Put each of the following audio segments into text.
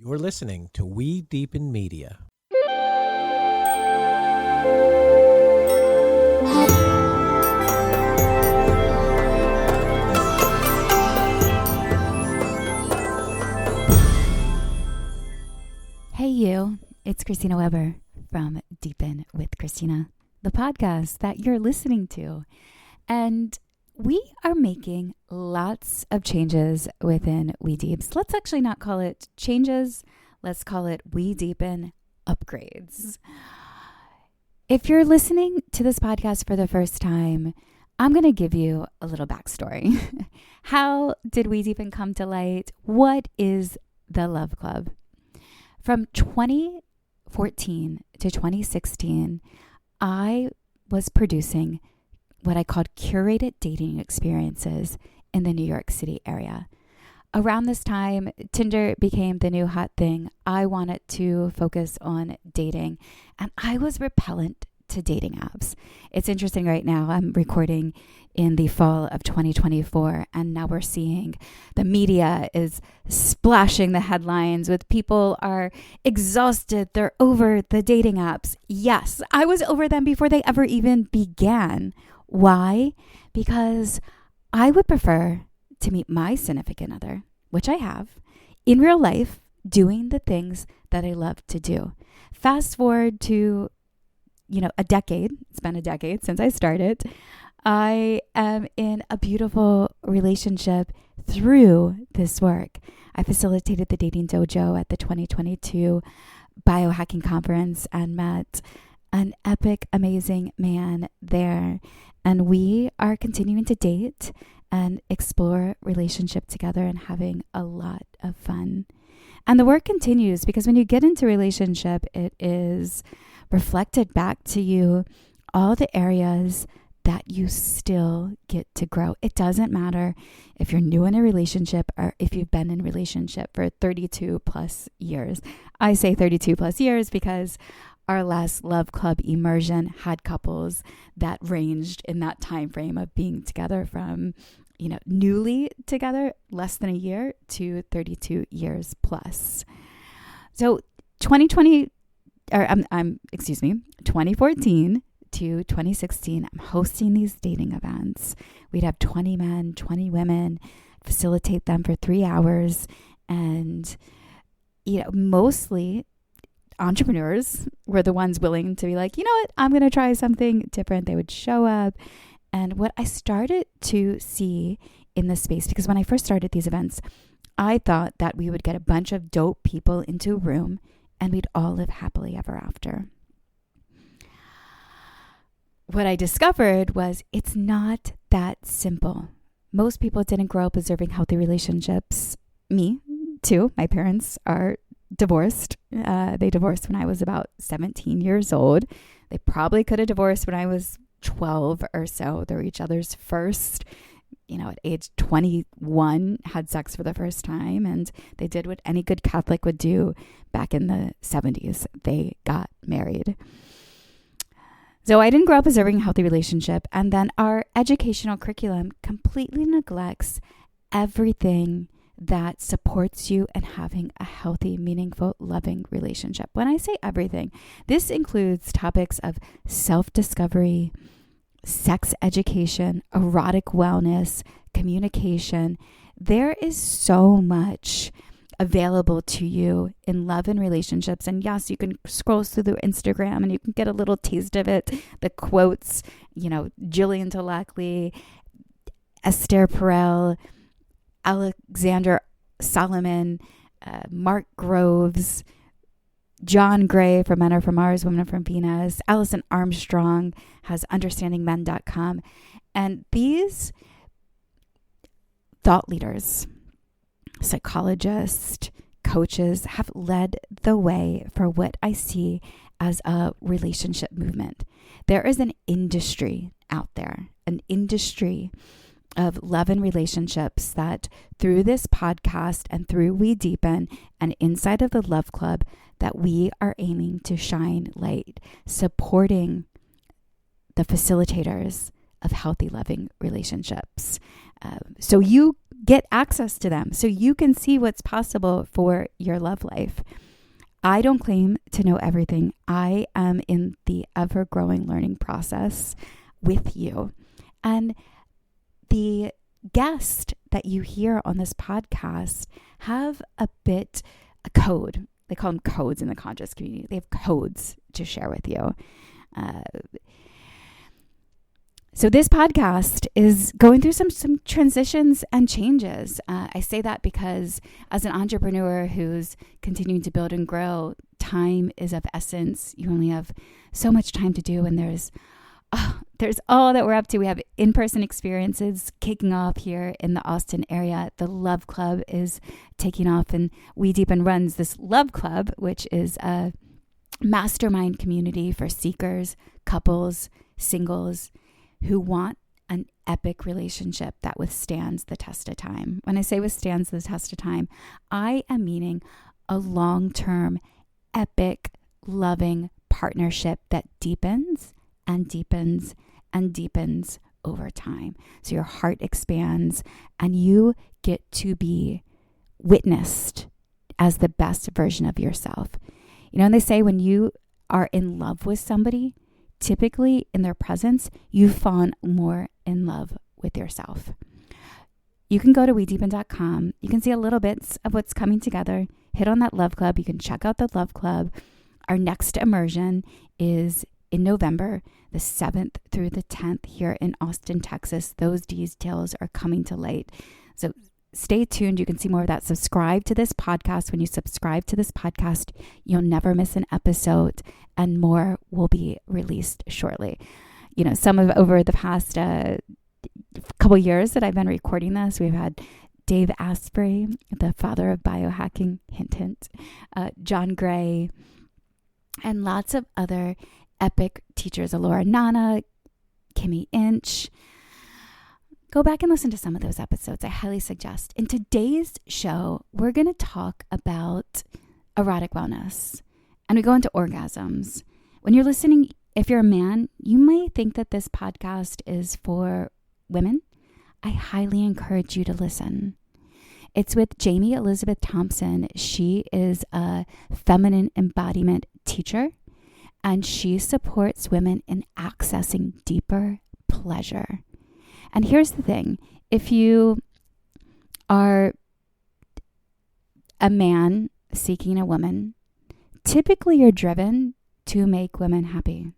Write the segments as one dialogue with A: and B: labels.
A: You're listening to We Deepen Media.
B: Hey you, it's Christina Weber from Deepen with Christina, the podcast that you're listening to. And we are making lots of changes within We Deeps. Let's actually not call it changes. Let's call it We Deepen upgrades. If you're listening to this podcast for the first time, I'm going to give you a little backstory. How did We Deepen come to light? What is the Love Club? From 2014 to 2016, I was producing what I called curated dating experiences in the New York City area. Around this time, Tinder became the new hot thing. I wanted to focus on dating, and I was repellent to dating apps. It's interesting right now. I'm recording in the fall of 2024, and now we're seeing the media is splashing the headlines with people are exhausted. They're over the dating apps. Yes, I was over them before they ever even began. Why? Because I would prefer to meet my significant other, which I have, in real life, doing the things that I love to do. Fast forward to, a decade. It's been a decade since I started. I am in a beautiful relationship through this work. I facilitated the Dating Dojo at the 2022 Biohacking Conference and met an epic, amazing man there. And we are continuing to date and explore relationship together and having a lot of fun. And the work continues because when you get into relationship, it is reflected back to you all the areas that you still get to grow. It doesn't matter if you're new in a relationship or if you've been in a relationship for 32 plus years. I say 32 plus years because our last Love Club immersion had couples that ranged in that time frame of being together from, newly together, less than a year, to 32 years plus. So 2014 to 2016, I'm hosting these dating events. We'd have 20 men, 20 women, facilitate them for 3 hours. And, mostly entrepreneurs were the ones willing to be like, you know what, I'm going to try something different. They would show up. And what I started to see in this space, because when I first started these events, I thought that we would get a bunch of dope people into a room and we'd all live happily ever after. What I discovered was it's not that simple. Most people didn't grow up observing healthy relationships. Me, too. My parents are divorced. They divorced when I was about 17 years old. They probably could have divorced when I was 12 or so. They were each other's first. At age 21, had sex for the first time, and they did what any good Catholic would do back in the 70s. They got married. So I didn't grow up observing a healthy relationship, and then our educational curriculum completely neglects everything that supports you in having a healthy, meaningful, loving relationship. When I say everything, this includes topics of self-discovery, sex education, erotic wellness, communication. There is so much available to you in love and relationships. And yes, you can scroll through the Instagram and you can get a little taste of it. The quotes, Jillian Talackley, Esther Perel, Alexander Solomon, Mark Groves, John Gray from Men Are From Mars, Women Are From Venus. Allison Armstrong has understandingmen.com. And these thought leaders, psychologists, coaches have led the way for what I see as a relationship movement. There is an industry out there, an industry of love and relationships that through this podcast and through We Deepen and inside of the Love Club that we are aiming to shine light, supporting the facilitators of healthy, loving relationships. So you get access to them so you can see what's possible for your love life. I don't claim to know everything. I am in the ever-growing learning process with you. And the guests that you hear on this podcast have a code. They call them codes in the conscious community. They have codes to share with you. So this podcast is going through some transitions and changes. I say that because as an entrepreneur who's continuing to build and grow, time is of essence. You only have so much time to do, and there's all that we're up to. We have in-person experiences kicking off here in the Austin area. The Love Club is taking off, and We Deepen runs this Love Club, which is a mastermind community for seekers, couples, singles, who want an epic relationship that withstands the test of time. When I say withstands the test of time, I am meaning a long-term, epic, loving partnership that deepens and deepens and deepens over time. So your heart expands and you get to be witnessed as the best version of yourself. You know, and they say when you are in love with somebody, typically in their presence, you've fallen more in love with yourself. You can go to wedeepen.com. You can see a little bit of what's coming together. Hit on that Love Club. You can check out the Love Club. Our next immersion is in November, the 7th through the 10th here in Austin, Texas. Those details are coming to light. So stay tuned. You can see more of that. Subscribe to this podcast. When you subscribe to this podcast, you'll never miss an episode, and more will be released shortly. You know, some of over the past couple years that I've been recording this, we've had Dave Asprey, the father of biohacking, hint, hint, John Gray, and lots of other epic teachers, Alora Nana, Kimmy Inch. Go back and listen to some of those episodes. I highly suggest. In today's show, we're going to talk about erotic wellness, and we go into orgasms. When you're listening, if you're a man, you might think that this podcast is for women. I highly encourage you to listen. It's with Jamie Elizabeth Thompson. She is a feminine embodiment teacher, and she supports women in accessing deeper pleasure. And here's the thing. If you are a man seeking a woman, typically you're driven to make women happy.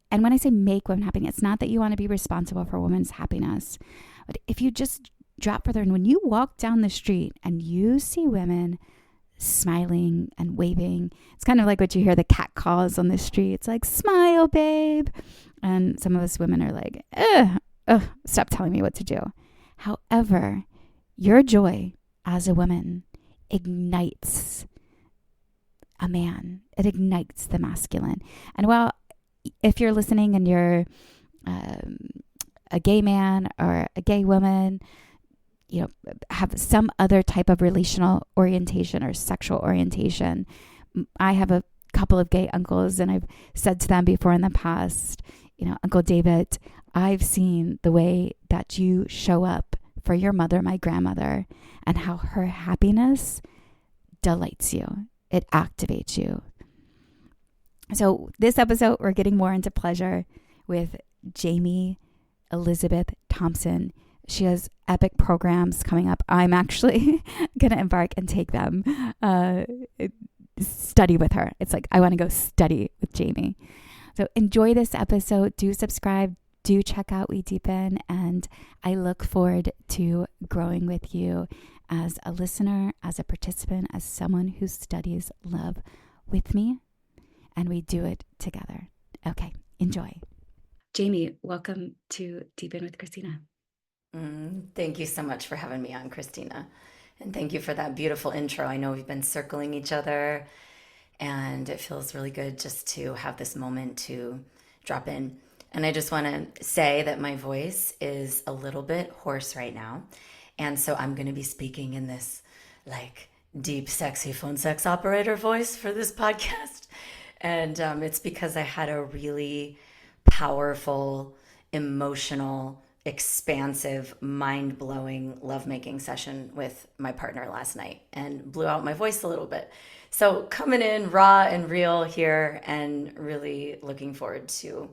B: And when I say make women happy, it's not that you want to be responsible for a woman's happiness. But if you just drop further, and when you walk down the street and you see women smiling and waving, it's kind of like what you hear the cat calls on the street. It's like, smile, babe. And some of us women are like, stop telling me what to do. However, your joy as a woman ignites a man. It ignites the masculine. And while if you're listening and you're a gay man or a gay woman, you know, have some other type of relational orientation or sexual orientation, I have a couple of gay uncles, and I've said to them before in the past, you know, Uncle David, I've seen the way that you show up for your mother, my grandmother, and how her happiness delights you. It activates you. So this episode, we're getting more into pleasure with Jamie Elizabeth Thompson. She has epic programs coming up. I'm actually going to embark and take them, study with her. It's like, I want to go study with Jamie. So enjoy this episode. Do subscribe. Do check out We Deepen. And I look forward to growing with you as a listener, as a participant, as someone who studies love with me. And we do it together. Okay, enjoy. Jamie, welcome to Deepen with Christina.
C: Thank you so much for having me on, Christina. And thank you for that beautiful intro. I know we've been circling each other, and it feels really good just to have this moment to drop in. And I just want to say that my voice is a little bit hoarse right now. And so I'm going to be speaking in this like deep, sexy phone sex operator voice for this podcast. And it's because I had a really powerful, emotional, expansive, mind-blowing lovemaking session with my partner last night and blew out my voice a little bit. So coming in raw and real here and really looking forward to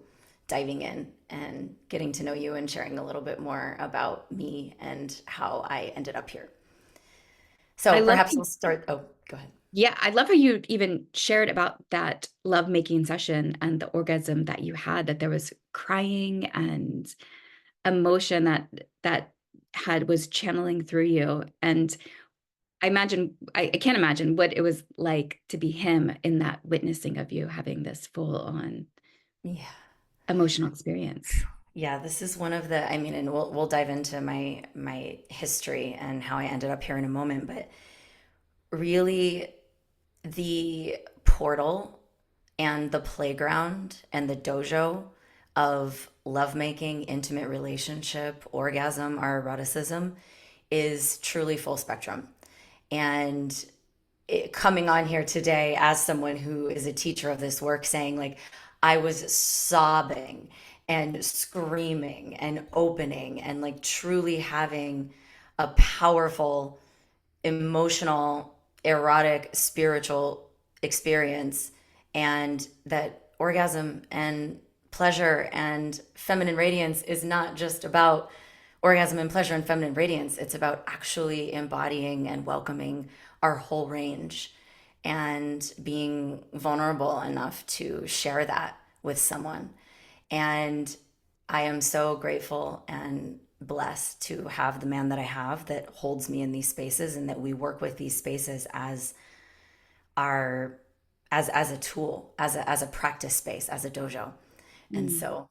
C: diving in and getting to know you and sharing a little bit more about me and how I ended up here.
B: I
C: So
B: love
C: perhaps we'll start. Oh, go ahead.
B: Yeah, I love how you even shared about that lovemaking session and the orgasm that you had, that there was crying and emotion that had was channeling through you. And I can't imagine what it was like to be him in that witnessing of you having this full on
C: Yeah.
B: emotional experience.
C: Yeah, this is one of the, I mean, and we'll dive into my history and how I ended up here in a moment, but really the portal and the playground and the dojo of lovemaking, intimate relationship, orgasm, our eroticism is truly full spectrum. And coming on here today as someone who is a teacher of this work, saying, like, I was sobbing and screaming and opening and like truly having a powerful emotional, erotic, spiritual experience, and that orgasm and pleasure and feminine radiance is not just about orgasm and pleasure and feminine radiance. It's about actually embodying and welcoming our whole range and being vulnerable enough to share that with someone. And I am so grateful and blessed to have the man that I have that holds me in these spaces, and that we work with these spaces as our as a tool, as a practice space, as a dojo. And
B: Mm.
C: so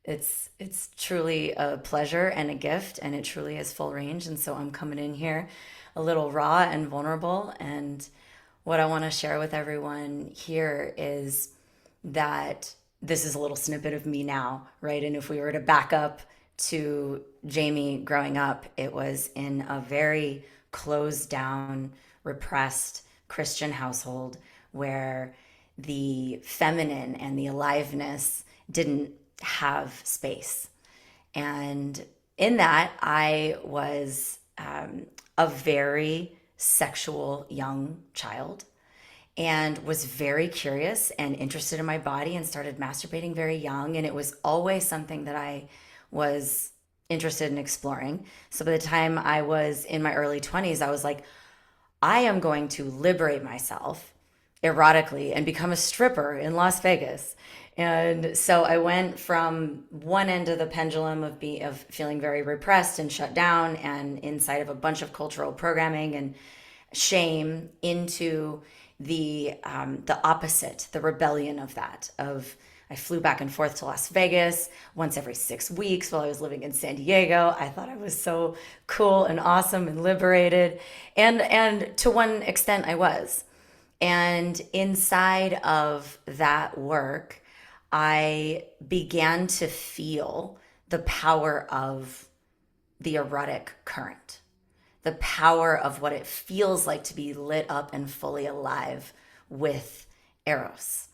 C: it's truly a pleasure and a gift, and it truly is full range. And so I'm coming in here a little raw and vulnerable, and what I want to share with everyone here is that this is a little snippet of me now, right? And if we were to back up to Jamie growing up, it was in a very closed down, repressed Christian household where the feminine and the aliveness didn't have space. And in that, I was a very sexual young child and was very curious and interested in my body and started masturbating very young. And it was always something that I was interested in exploring. So by the time I was in my early 20s, I was like, I am going to liberate myself erotically and become a stripper in Las Vegas. And so I went from one end of the pendulum of feeling very repressed and shut down and inside of a bunch of cultural programming and shame into the opposite, the rebellion of that. Of I flew back and forth to Las Vegas once every 6 weeks while I was living in San Diego. I thought I was so cool and awesome and liberated, and to one extent I was. And inside of that work, I began to feel the power of the erotic current, the power of what it feels like to be lit up and fully alive with Eros.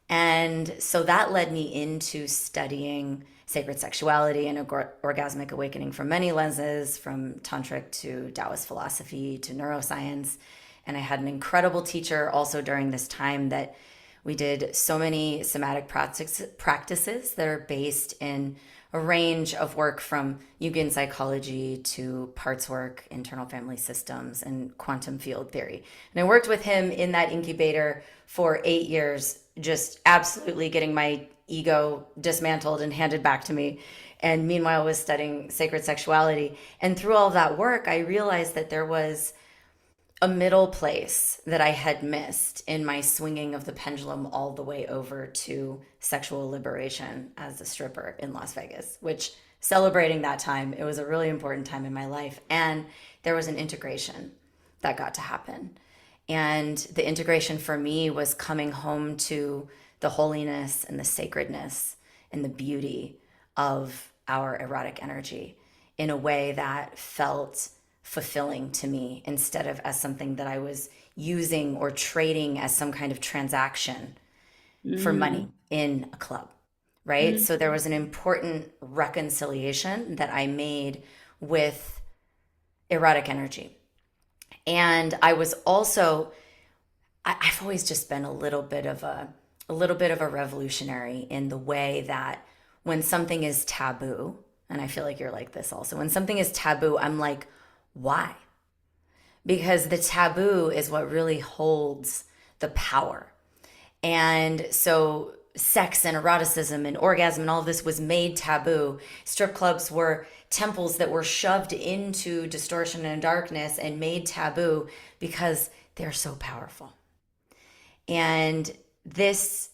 C: And so that led me into studying sacred sexuality and orgasmic awakening from many lenses, from tantric to Taoist philosophy to neuroscience. And I had an incredible teacher also during this time that we did so many somatic practices that are based in a range of work from Jungian psychology to parts work, internal family systems, and quantum field theory. And I worked with him in that incubator for 8 years, just absolutely getting my ego dismantled and handed back to me. And meanwhile, I was studying sacred sexuality. And through all of that work, I realized that there was a middle place that I had missed in my swinging of the pendulum all the way over to sexual liberation as a stripper in Las Vegas, which, celebrating that time, it was a really important time in my life. And there was an integration that got to happen. And the integration for me was coming home to the holiness and the sacredness and the beauty of our erotic energy in a way that felt fulfilling to me, instead of as something that I was using or trading as some kind of transaction for
B: Mm.
C: money in a club, right?
B: Mm.
C: So there was an important reconciliation that I made with erotic energy. And I was also, I've always just been a little bit of a revolutionary in the way that when something is taboo, and I feel like you're like this also, when something is taboo, I'm like, why? Because the taboo is what really holds the power. And so sex and eroticism and orgasm and all of this was made taboo. Strip clubs were temples that were shoved into distortion and darkness and made taboo because they're so powerful. And this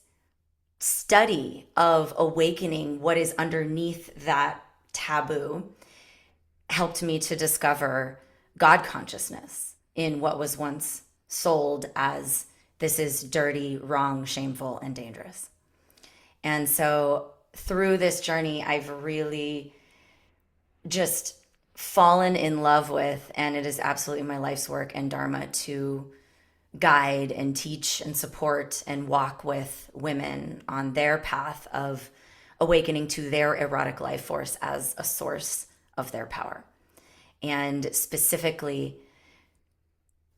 C: study of awakening what is underneath that taboo helped me to discover God consciousness in what was once sold as this is dirty, wrong, shameful, and dangerous. And so through this journey, I've really just fallen in love with, and it is absolutely my life's work and dharma to guide and teach and support and walk with women on their path of awakening to their erotic life force as a source of their power. And specifically,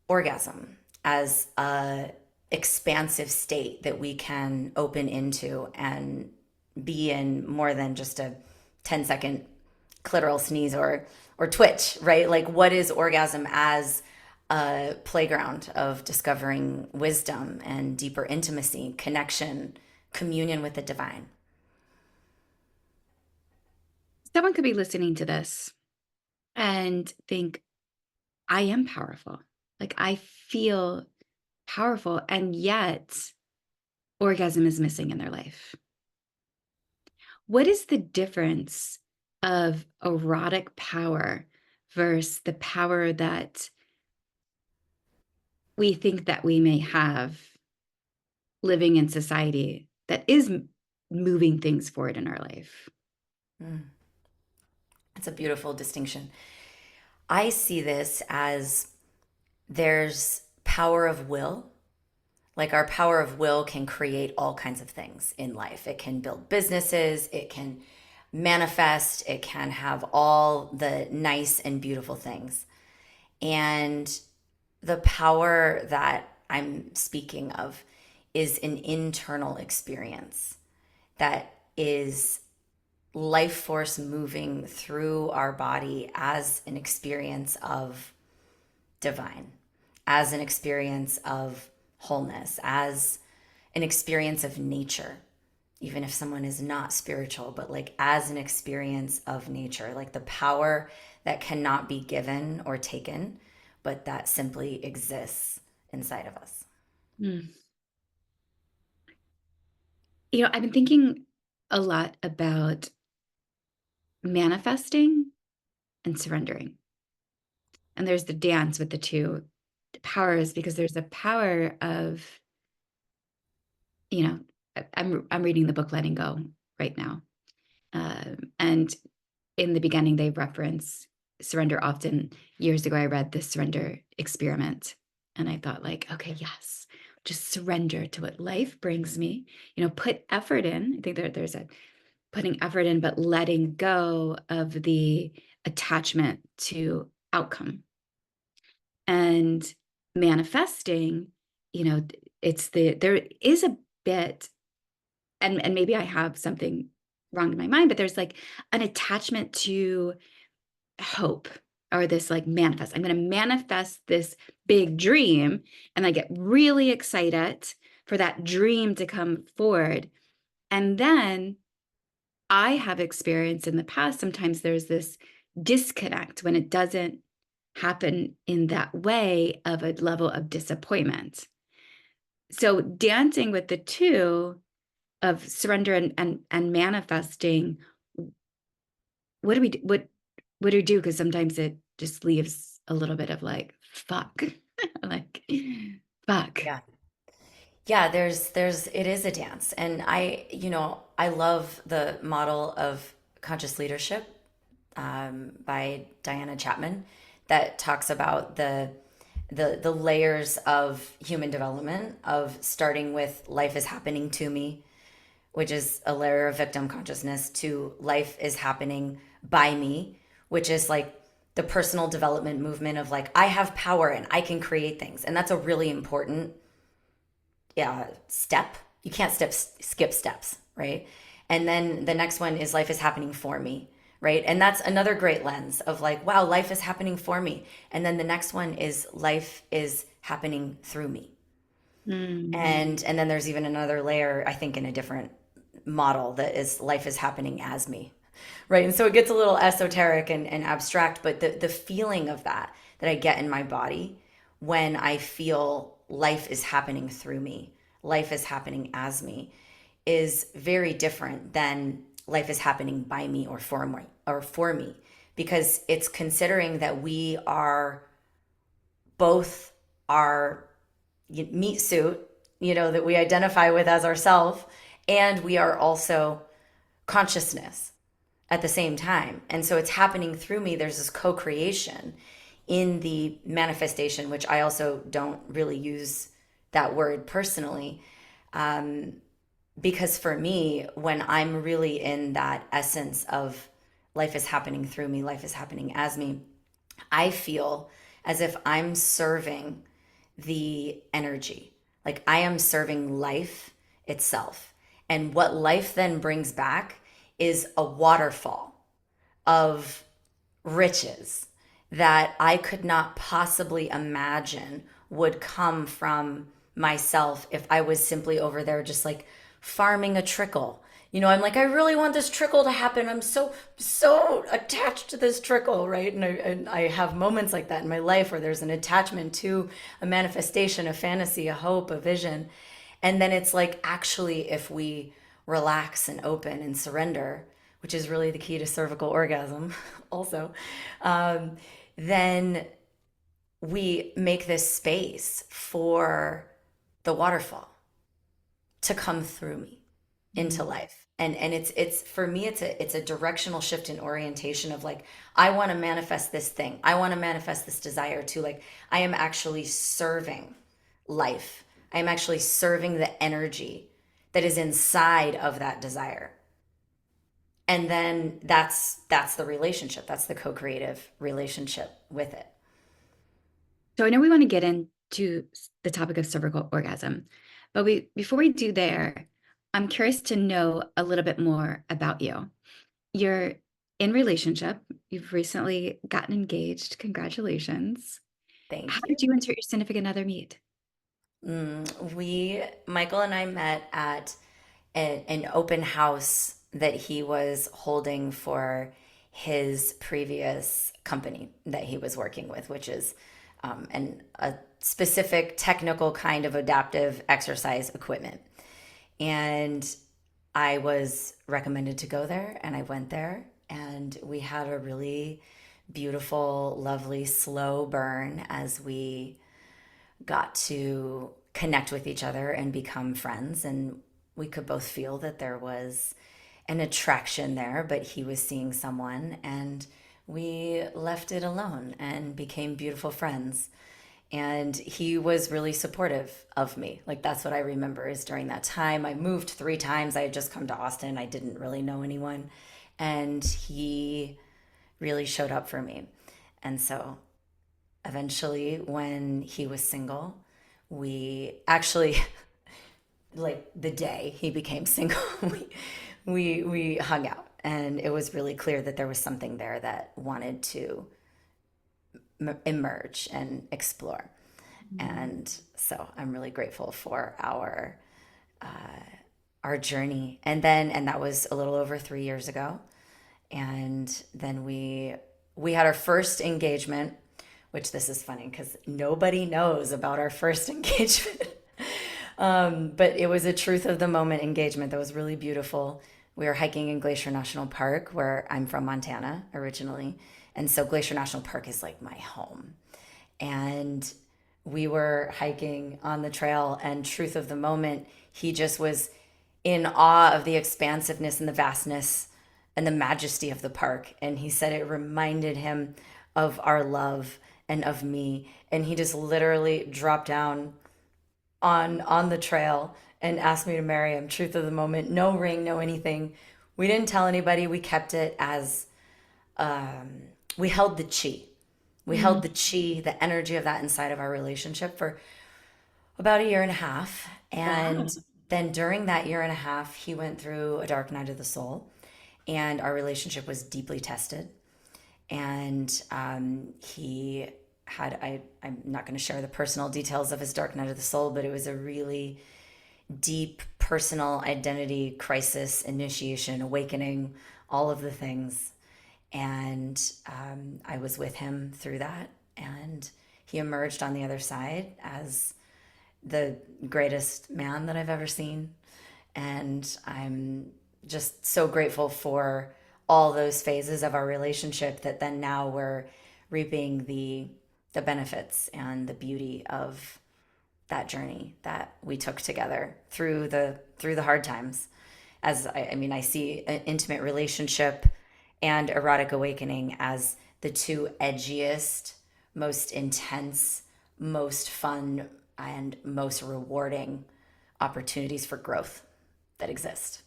C: orgasm as a expansive state that we can open into and be in more than just a 10-second clitoral sneeze or twitch, right? Like, what is orgasm as a playground of discovering wisdom and deeper intimacy, connection, communion with the divine?
B: Someone could be listening to this and think, I am powerful. Like, I feel powerful, and yet orgasm is missing in their life. What is the difference of erotic power versus the power that we think that we may have living in society that is moving things forward in our life?
C: It's a beautiful distinction. I see this as there's power of will. Like, our power of will can create all kinds of things in life. It can build businesses, it can manifest, it can have all the nice and beautiful things. And the power that I'm speaking of is an internal experience that is life force moving through our body as an experience of divine, as an experience of wholeness, as an experience of nature, even if someone is not spiritual, but like as an experience of nature, like the power that cannot be given or taken, but that simply exists inside of us.
B: Mm. I've been thinking a lot about manifesting and surrendering. And there's the dance with the two powers, because there's a power of, I'm reading the book Letting Go right now. And in the beginning, they reference surrender often. Years ago, I read the Surrender Experiment, and I thought, like, okay, yes, just surrender to what life brings me, put effort in. I think there's a putting effort in, but letting go of the attachment to outcome. And manifesting, there is a bit, and maybe I have something wrong in my mind, but there's like an attachment to hope, or this like manifest. I'm going to manifest this big dream, and I get really excited for that dream to come forward. And then I have experienced in the past, sometimes there's this disconnect when it doesn't happen in that way, of a level of disappointment. So dancing with the two of surrender and manifesting, what do we do? What do we do? Because sometimes it just leaves a little bit of like, fuck, like, fuck.
C: Yeah. Yeah, it is a dance. And I love the model of conscious leadership by Diana Chapman that talks about the layers of human development, of starting with life is happening to me, which is a layer of victim consciousness, to life is happening by me, which is like the personal development movement of like, I have power and I can create things. And that's a really important step. You can't skip steps, right? And then the next one is life is happening for me, right? And that's another great lens of like, wow, life is happening for me. And then the next one is life is happening through me. And then there's even another layer, I think, in a different model that is life is happening as me, right? And so it gets a little esoteric and abstract, but the feeling of that I get in my body when I feel life is happening through me, life is happening as me, is very different than life is happening by me or for me, because it's considering that we are both our meat suit, that we identify with as ourself, and we are also consciousness at the same time. And so it's happening through me. There's this co-creation in the manifestation, which I also don't really use that word personally. Because for me, when I'm really in that essence of life is happening through me, life is happening as me, I feel as if I'm serving the energy. Like I am serving life itself. And what life then brings back is a waterfall of riches that I could not possibly imagine would come from myself if I was simply over there just like farming a trickle. I'm like, I really want this trickle to happen. I'm so attached to this trickle, right? And I have moments like that in my life where there's an attachment to a manifestation, a fantasy, a hope, a vision. And then it's like, actually, if we relax and open and surrender, which is really the key to cervical orgasm also, then we make this space for the waterfall to come through me into life. And it's for me, it's a directional shift in orientation of like, I want to manifest this thing. I want to manifest this desire to like, I am actually serving life. I am actually serving the energy that is inside of that desire. And then that's the relationship. That's the co-creative relationship with it.
B: So I know we want to get into the topic of cervical orgasm, but before we do there, I'm curious to know a little bit more about you. You're in relationship. You've recently gotten engaged. Congratulations. How
C: Thank you.
B: did you and your significant other meet?
C: Michael and I met at an open house that he was holding for his previous company that he was working with, which is a specific technical kind of adaptive exercise equipment. And I was recommended to go there, and I went there, and we had a really beautiful, lovely, slow burn as we got to connect with each other and become friends. And we could both feel that there was an attraction there, but he was seeing someone, and we left it alone and became beautiful friends. And he was really supportive of me. Like that's what I remember is during that time. I moved 3 times. I had just come to Austin. I didn't really know anyone. And he really showed up for me. And so eventually when he was single, we actually like the day he became single, we hung out, and it was really clear that there was something there that wanted to emerge and explore. And so I'm really grateful for our journey. And that was a little over 3 years ago. And then we had our first engagement, which this is funny because nobody knows about our first engagement. But it was a truth of the moment engagement that was really beautiful. We were hiking in Glacier National Park, where I'm from, Montana originally. And so Glacier National Park is like my home. And we were hiking on the trail, and truth of the moment, he just was in awe of the expansiveness and the vastness and the majesty of the park. And he said it reminded him of our love and of me. And he just literally dropped down on the trail and asked me to marry him. Truth of the moment, no ring, no anything. We didn't tell anybody. We kept it as we held the chi. We held the chi, the energy of that inside of our relationship for about a year and a half.
B: Wow.
C: And then during that year and a half, he went through a dark night of the soul, and our relationship was deeply tested. And he had, I'm not going to share the personal details of his dark night of the soul, but it was a really deep personal identity crisis, initiation, awakening, all of the things. And I was with him through that. And he emerged on the other side as the greatest man that I've ever seen. And I'm just so grateful for all those phases of our relationship that then now we're reaping the benefits and the beauty of that journey that we took together through the hard times. As I mean, I see an intimate relationship and erotic awakening as the two edgiest, most intense, most fun, and most rewarding opportunities for growth that exist.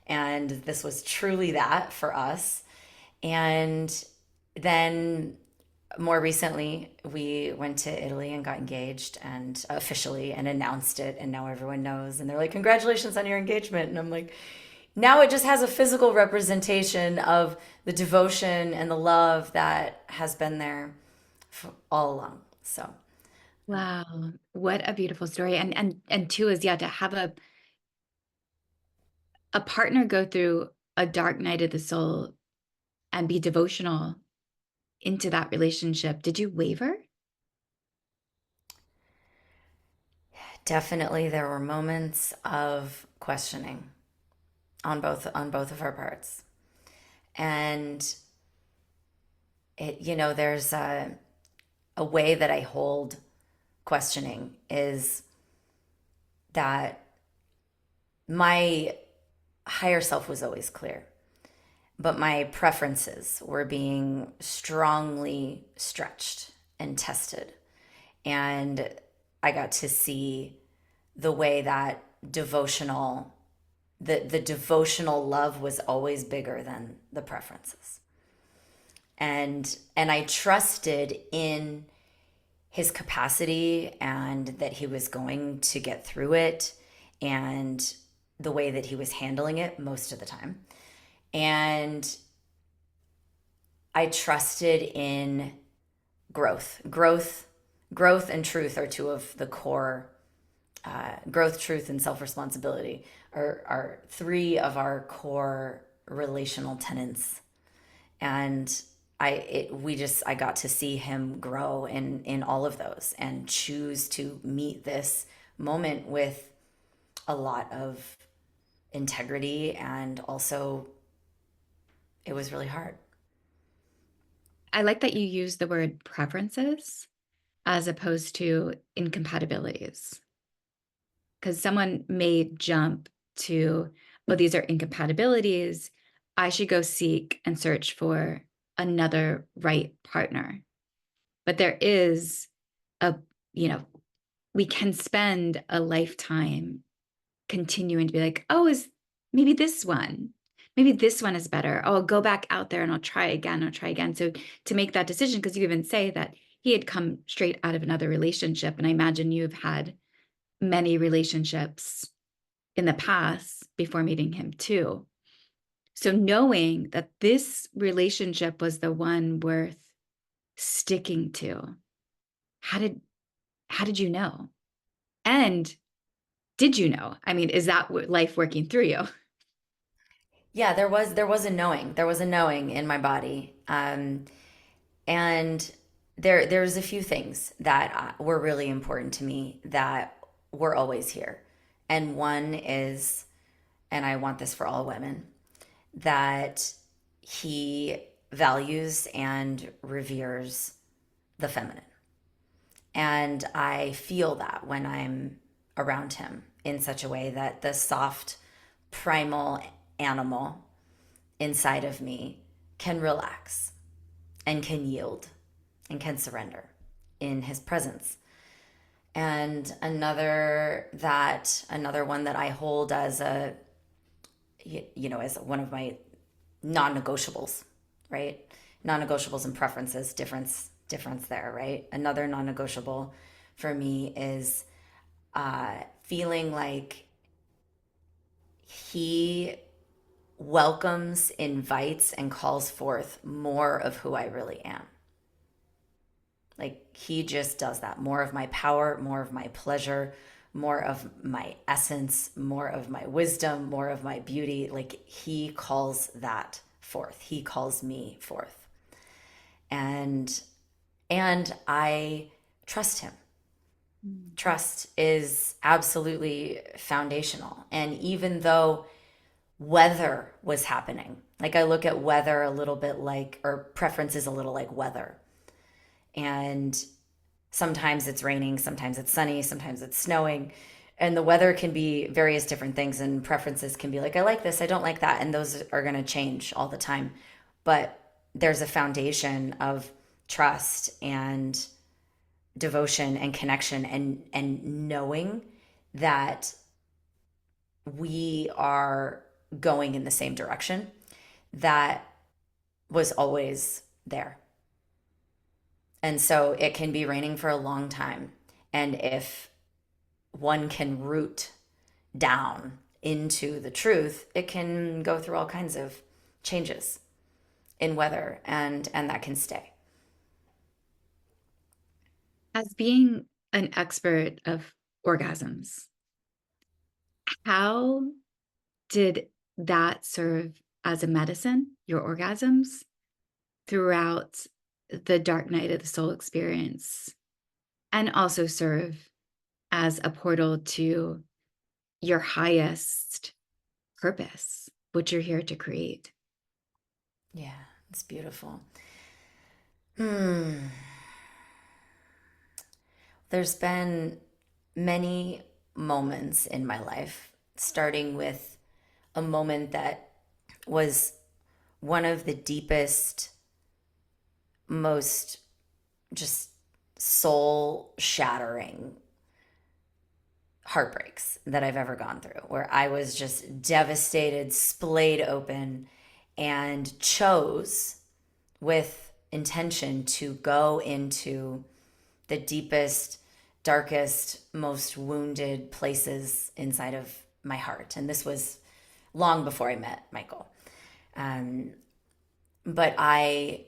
C: And this was truly that for us. And then more recently, we went to Italy and got engaged and officially and announced it. And now everyone knows. And they're like, congratulations on your engagement. And I'm like, now it just has a physical representation of the devotion and the love that has been there for all along. So,
B: Wow. What a beautiful story. And two is, yeah, to have a partner go through a dark night of the soul and be devotional into that relationship. Did you waver?
C: definitely there were moments of questioning on both of our parts. And there's a way that I hold questioning is that my higher self was always clear, but my preferences were being strongly stretched and tested. And I got to see the way that the devotional love was always bigger than the preferences. And I trusted in his capacity and that he was going to get through it and the way that he was handling it most of the time. And I trusted in growth. Growth and truth are two of the core growth, truth, and self-responsibility are three of our core relational tenets. And I got to see him grow in all of those and choose to meet this moment with a lot of integrity, and also it was really hard.
B: I like that you use the word preferences as opposed to incompatibilities. Because someone may jump to, oh, these are incompatibilities. I should go seek and search for another right partner. But there is a, we can spend a lifetime continuing to be like, oh, maybe this one is better. Oh, I'll go back out there and I'll try again. So to make that decision, because you even say that he had come straight out of another relationship. And I imagine you've had many relationships in the past before meeting him too. So knowing that this relationship was the one worth sticking to, how did you know? And did you know? I mean, is that life working through you?
C: Yeah, there was a knowing. There was a knowing in my body. And there's a few things that were really important to me that were always here. And one is, and I want this for all women, that he values and reveres the feminine. And I feel that when I'm around him in such a way that the soft, primal animal inside of me can relax and can yield and can surrender in his presence. And another one that I hold as as one of my non-negotiables, right? Non-negotiables and preferences, difference there, right? Another non-negotiable for me is feeling like he welcomes, invites, and calls forth more of who I really am. Like he just does that. More of my power, more of my pleasure, more of my essence, more of my wisdom, more of my beauty. Like he calls that forth. He calls me forth. And I trust him. Trust is absolutely foundational. And even though weather was happening, like I look at weather a little bit like, or preferences a little like weather. And sometimes it's raining, sometimes it's sunny, sometimes it's snowing. And the weather can be various different things, and preferences can be like, I like this, I don't like that. And those are going to change all the time. But there's a foundation of trust and devotion and connection and knowing that we are going in the same direction that was always there. And so it can be raining for a long time. And if one can root down into the truth, it can go through all kinds of changes in weather, and that can stay.
B: As being an expert of orgasms, how did that serve as a medicine, your orgasms, throughout the dark night of the soul experience, and also serve as a portal to your highest purpose, what you're here to create?
C: Yeah, it's beautiful. There's been many moments in my life, starting with a moment that was one of the deepest, most just soul shattering heartbreaks that I've ever gone through, where I was just devastated, splayed open, and chose with intention to go into the deepest, darkest, most wounded places inside of my heart. And this was long before I met Michael. But I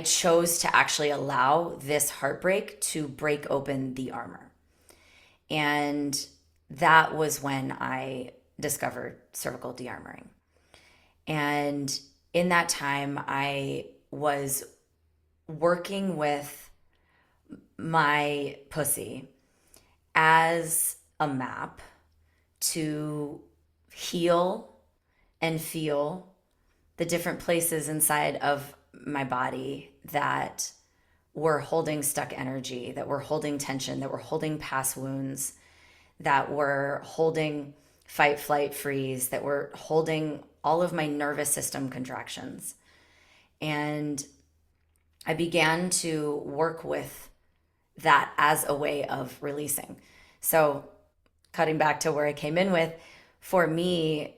C: chose to actually allow this heartbreak to break open the armor. And that was when I discovered cervical de-armoring. And in that time, I was working with my pussy as a map to heal and feel the different places inside of my body that were holding stuck energy, that were holding tension, that were holding past wounds, that were holding fight, flight, freeze, that were holding all of my nervous system contractions. And I began to work with that as a way of releasing. So, cutting back to where I came in with, for me,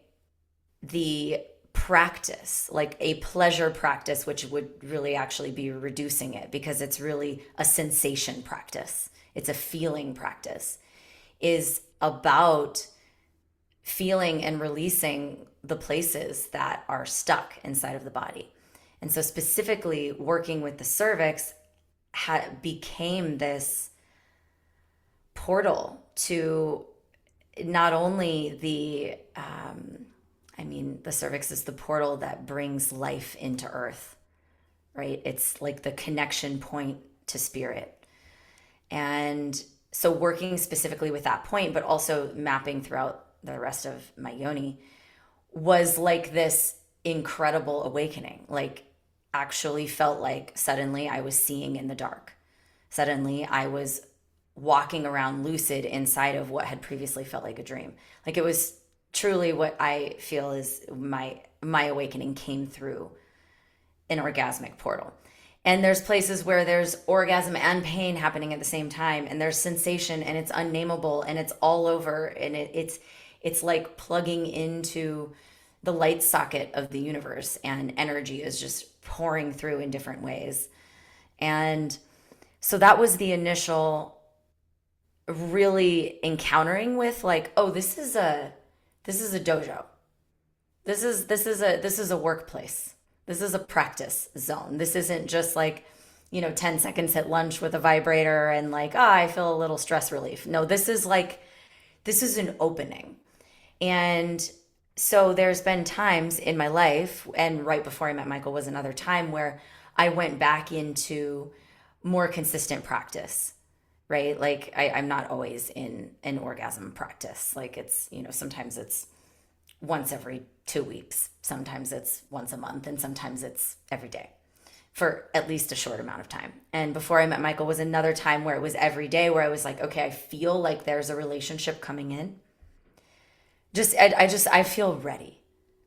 C: the practice, like a pleasure practice, which would really actually be reducing it because it's really a sensation practice, it's a feeling practice, is about feeling and releasing the places that are stuck inside of the body. And so specifically working with the cervix became this portal to not only the cervix is the portal that brings life into earth, right? It's like the connection point to spirit. And so working specifically with that point, but also mapping throughout the rest of my yoni, was like this incredible awakening. Like, actually felt like suddenly I was seeing in the dark. Suddenly I was walking around lucid inside of what had previously felt like a dream. Like, it was truly what I feel is my awakening came through an orgasmic portal. And there's places where there's orgasm and pain happening at the same time, and there's sensation, and it's unnameable, and it's all over, and it's like plugging into the light socket of the universe, and energy is just pouring through in different ways. And so that was the initial really encountering with, like, oh, this is a dojo. This is a workplace. This is a practice zone. This isn't just like, 10 seconds at lunch with a vibrator and like, I feel a little stress relief. No, this is an opening. And so there's been times in my life, and right before I met Michael was another time where I went back into more consistent practice, right? Like I'm not always in an orgasm practice. Like it's, sometimes it's once every 2 weeks, sometimes it's once a month, and sometimes it's every day for at least a short amount of time. And before I met Michael was another time where it was every day, where I was like, okay, I feel like there's a relationship coming in. I feel ready.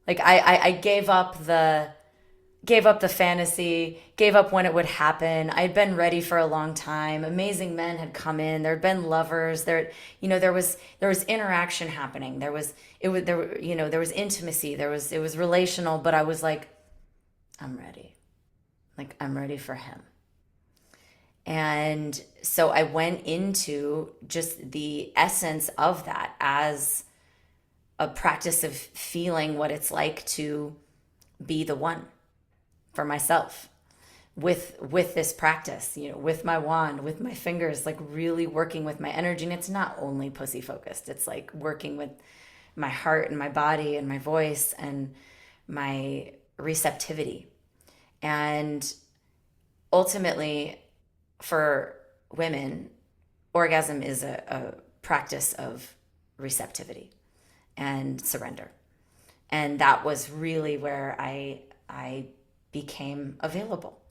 C: Like I gave up the fantasy, gave up when it would happen. I'd been ready for a long time. Amazing men had come in. There'd been lovers. There was interaction happening. There was intimacy. It was relational, but I was like, I'm ready. Like I'm ready for him. And so I went into just the essence of that as a practice of feeling what it's like to be the one for myself with this practice, with my wand, with my fingers, like really working with my energy. And it's not only pussy focused. It's like working with my heart and my body and my voice and my receptivity. And ultimately, for women, orgasm is a practice of receptivity and surrender. And that was really where I became available.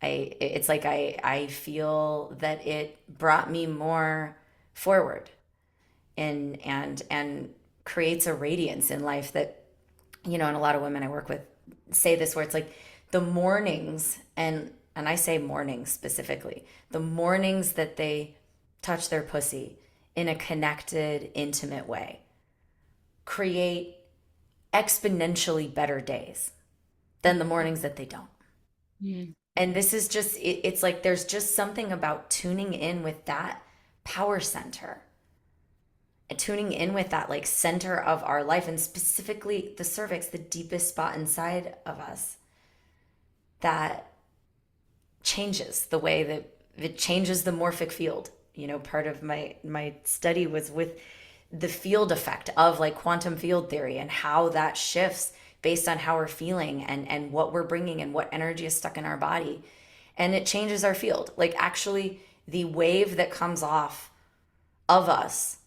C: It's like I feel that it brought me more forward and creates a radiance in life that, and a lot of women I work with say this, where it's like the mornings, and I say mornings specifically, the mornings that they touch their pussy in a connected, intimate way create exponentially better days than the mornings that they don't.
B: Mm.
C: And this is just, it's like there's just something about tuning in with that power center and tuning in with that like center of our life, and specifically the cervix, the deepest spot inside of us, that changes the way that it changes the morphic field. Part of my study was with the field effect of like quantum field theory and how that shifts based on how we're feeling and what we're bringing and what energy is stuck in our body. And it changes our field. Like actually the wave that comes off of us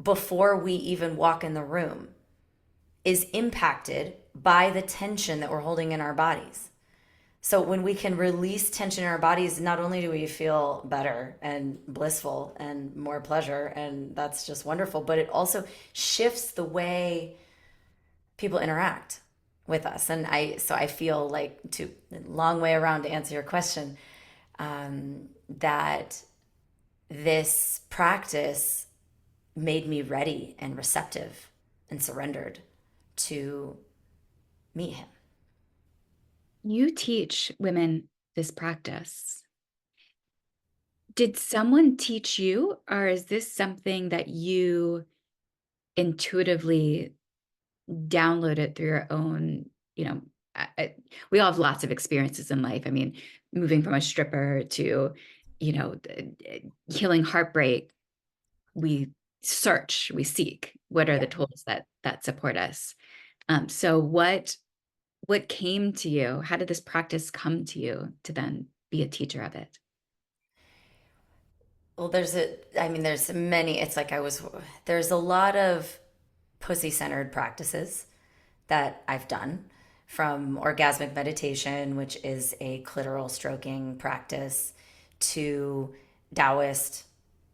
C: before we even walk in the room is impacted by the tension that we're holding in our bodies. So when we can release tension in our bodies, not only do we feel better and blissful and more pleasure, and that's just wonderful, but it also shifts the way people interact with us. And I feel like, to long way around to answer your question, that this practice made me ready and receptive and surrendered to meet him.
B: You teach women this practice. Did someone teach you, or is this something that you intuitively downloaded through your own, we all have lots of experiences in life. I mean, moving from a stripper to, healing heartbreak, we search, we seek, what are the tools that support us? So what came to you? How did this practice come to you to then be a teacher of it?
C: Well, there's many, it's like there's a lot of pussy centered practices that I've done, from orgasmic meditation, which is a clitoral stroking practice, to Taoist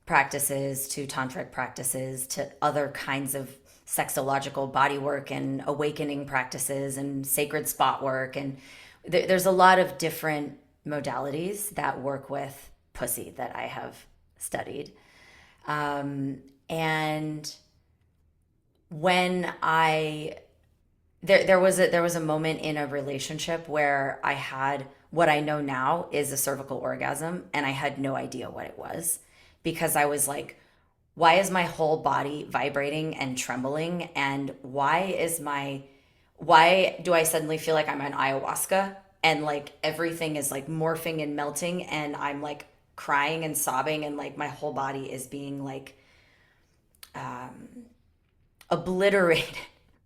C: practices, to tantric practices, to other kinds of sexological body work and awakening practices and sacred spot work. And there's a lot of different modalities that work with pussy that I have studied. And when there was a moment in a relationship where I had what I know now is a cervical orgasm, and I had no idea what it was, because I was like, why is my whole body vibrating and trembling, and why do I suddenly feel like I'm on ayahuasca, and like everything is like morphing and melting, and I'm like crying and sobbing, and like my whole body is being like obliterated.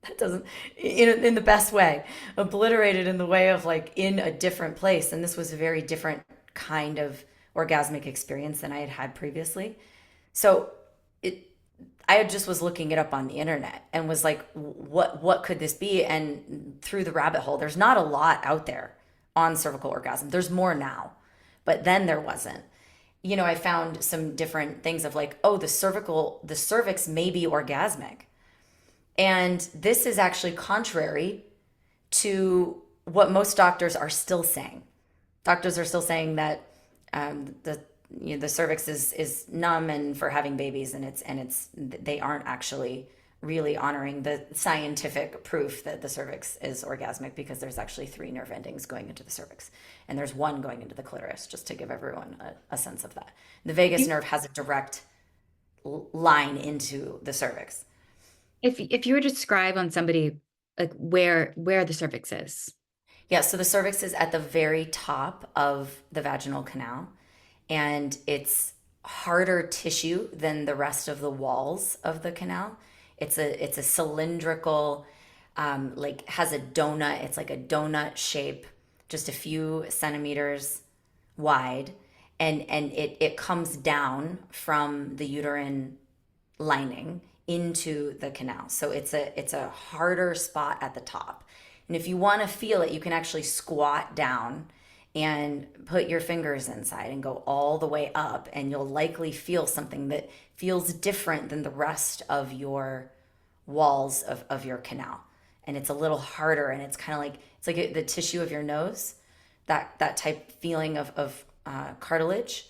C: That doesn't, in the best way, obliterated in the way of like in a different place. And this was a very different kind of orgasmic experience than I had had previously. So I just was looking it up on the internet and was like, what could this be? And through the rabbit hole, there's not a lot out there on cervical orgasm. There's more now, but then there wasn't. I found some different things of like, oh, the cervix may be orgasmic. And this is actually contrary to what most doctors are still saying. Doctors are still saying that the cervix is numb and for having babies, and they aren't actually really honoring the scientific proof that the cervix is orgasmic, because there's actually 3 nerve endings going into the cervix, and there's 1 going into the clitoris, just to give everyone a sense of that. The vagus nerve has a direct line into the cervix.
B: If you were to describe on somebody like where the cervix is.
C: Yeah, so the cervix is at the very top of the vaginal canal, and it's harder tissue than the rest of the walls of the canal. It's a cylindrical, like has a donut. It's like a donut shape, just a few centimeters wide, and it comes down from the uterine lining into the canal. So it's a harder spot at the top. And if you want to feel it, you can actually squat down and put your fingers inside and go all the way up, and you'll likely feel something that feels different than the rest of your walls of your canal. And it's a little harder, and it's kind of like, it's like the tissue of your nose, that type feeling of cartilage.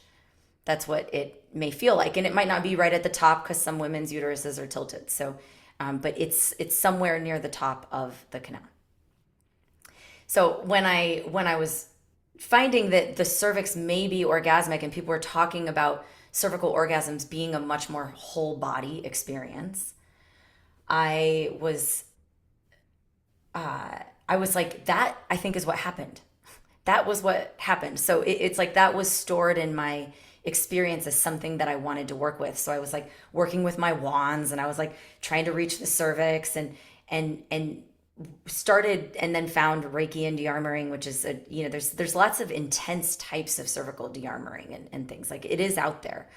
C: That's what it may feel like. And it might not be right at the top, because some women's uteruses are tilted. So, but it's somewhere near the top of the canal. So when I was finding that the cervix may be orgasmic, and people were talking about cervical orgasms being a much more whole body experience, I was like, that I think is what happened. That was what happened. So it's like that was stored in my experience as something that I wanted to work with. So I was like working with my wands, and I was like trying to reach the cervix, and started, and then found Reiki and de-armoring, which is there's lots of intense types of cervical de-armoring and things, like it is out there.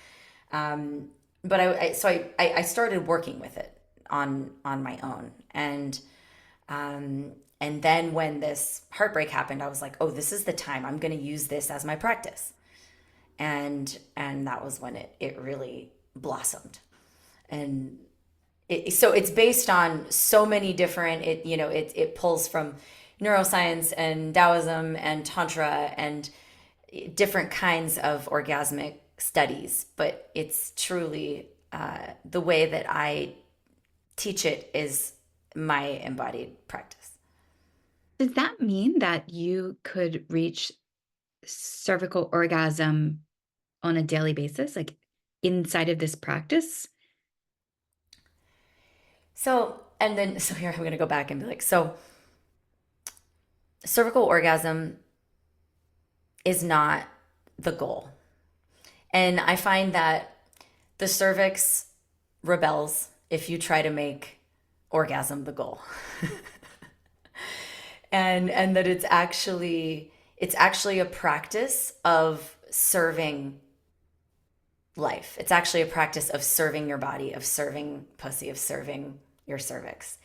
C: But I started working with it on my own, and then when this heartbreak happened, I was like, oh, this is the time I'm going to use this as my practice. And that was when it really blossomed. And so it's based on so many different, it pulls from neuroscience and Taoism and Tantra and different kinds of orgasmic studies, but it's truly the way that I teach it is my embodied practice.
B: Does that mean that you could reach cervical orgasm on a daily basis, like inside of this practice?
C: So here I'm going to go back and be like, so cervical orgasm is not the goal. And I find that the cervix rebels if you try to make orgasm the goal. and that it's actually a practice of serving life. It's actually a practice of serving your body, of serving pussy, of serving your cervix.